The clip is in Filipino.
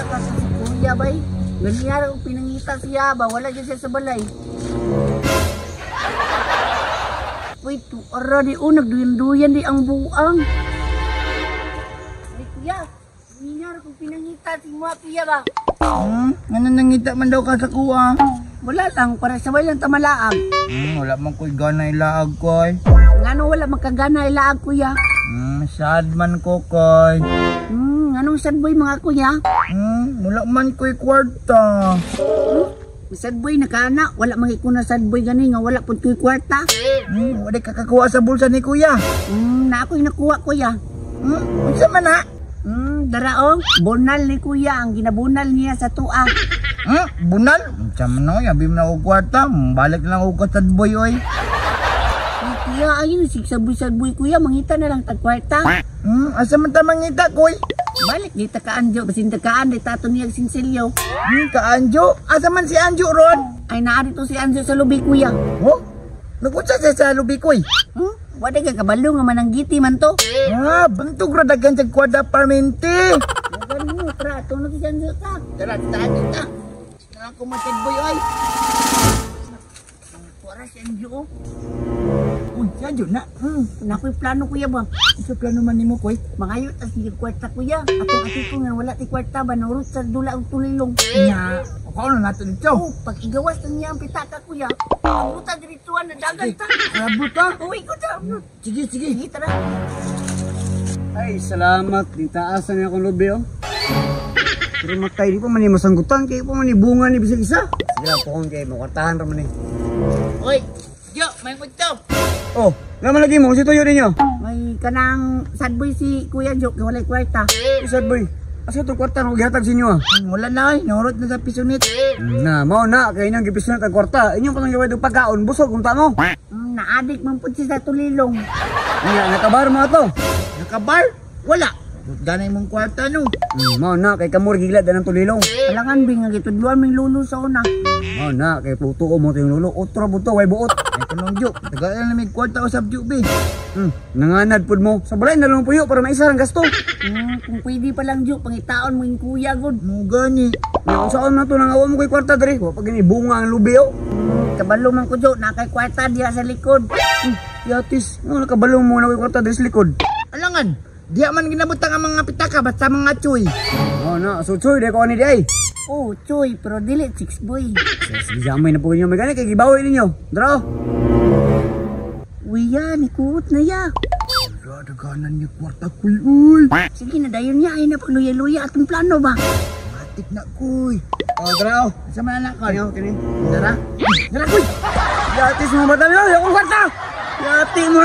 ka sa si kuya bay. Ganyan kung pinangita siya ba, wala dyan siya sa balay. Wait, ara di unag duyan di ang buang. Ay kuya, ganyan kung pinangita si mga kuya ba. Nga nangita man daw ka sa kuha. Wala lang, para sabay lang tamalaag. Wala man ko'y gana ilaag ko'y. Ngano wala magkagana ilaag kuya. Sad man ko ko'y. Anong sad boy mga kuya? Wala man ko'y kwarta. Sad boy nakana, wala makikuna sad boy gani nga wala pud ko'y kwarta. Wala kakakuha sa bulsa ni kuya. Na ako'y nakuha kuya. Unsa man ha? Daraong, bunal ni kuya ang ginabunal niya sa tua. Bunal? Unsa man no, yabi mo na og kwarta, balik lang og sad boy oy. Ay kuya, ayun si sad boy kuya, mangita na lang tag kwarta. Asa man ta mangita koy? Balik di ta kaanjo, basin ta kaan di tato niya sinsilyo. Ka Anjo? Asa man si Anjo ron? Ay naari to si Anjo sa lubi kuya. Oh? Nagutsa siya sa lubi koy. Wala ka kabalo nga mananggiti man to. Bantog ra daghan sa kwarta parmente. Ganun mo, tra, tunod si Anjo ta. Tara, ta. Tara ko man sad boy oy. Wala si Anjo. Uy, si Anjo na. Nakoy plano kuya ba? Sa plano man nimo koy? Mangayo ta si kwarta kuya. Atong ati ko nga wala ti kwarta ba nurot sa dula og tulilong. Nya, ako na nato dito. Pag igawas na niya ang pitaka kuya. Puta dirituan na dagan ta. Rabot ka? Uy ko ta. Sige. Sige tara. Ay, salamat. Di taas na akong lobe, oh. Pero matay, di pa man masanggutan. Kaya pa man bunga ni bisag isa. Sige lang, pukong kayo. Makwartahan raman eh. Uy, Jo, may kutso. Oh, naman lagi mo. Si Tuyo ninyo. May kanang sad boy si Kuya Jo, kaya walay kwarta. Isad boy. Asa itong kwarta nung gihatag sa inyo, ah? Wala na oy, nurot na sa pisonit. Mao na. Kaya inyong gipisunat ang kwarta. Inyong pa nang gawin itong pagkaon. Busog kung tamo. Naadik man po siya sa tulilong. Nga, nakabar mo ito. Nakabar? Wala. Ganay mong kwarta no. Mao na. Kay kamur gilad ng tulilong. Alangan bing nga gitudluan ming lulo sa una. Mao na. Kay puto mo ito yung lulo. Otro buto. Way buot. Ay kanong Jo, tagalan na may kwarta usab Jo be. Nanganad pud mo. Sa balay na lang puyo para maisa ang gasto. Kung pwede pa lang Jo, pangitaon mo yung kuya god. Mo gani. Kung saan na ito nang awa mo kay kwarta dali. Pag bunga ang lubi, oh. Kabalo man ko Jo, nakay kwarta diya sa likod. Yatis, nakabalo mo na kay kwarta dali sa likod. Alangan, diya man ginabutang ang mga pitaka basta mga chuy. Na, sutsoy dai ko ani dai. Oh, choy, pero dili six boy. Sige, jamay na po ninyo may kay gibawi ninyo. Dra. Wiya, nikut na ya. Radaganan niya kwarta kuy uy. Sige na dayon niya ay na pagluya-luya atong plano ba. Matik na kuy. Oh, dra. Sa man anak ko. Ano kini? Dara. Dara kuy. Yatis mo ba tayo? Yung kwarta. Yati mo.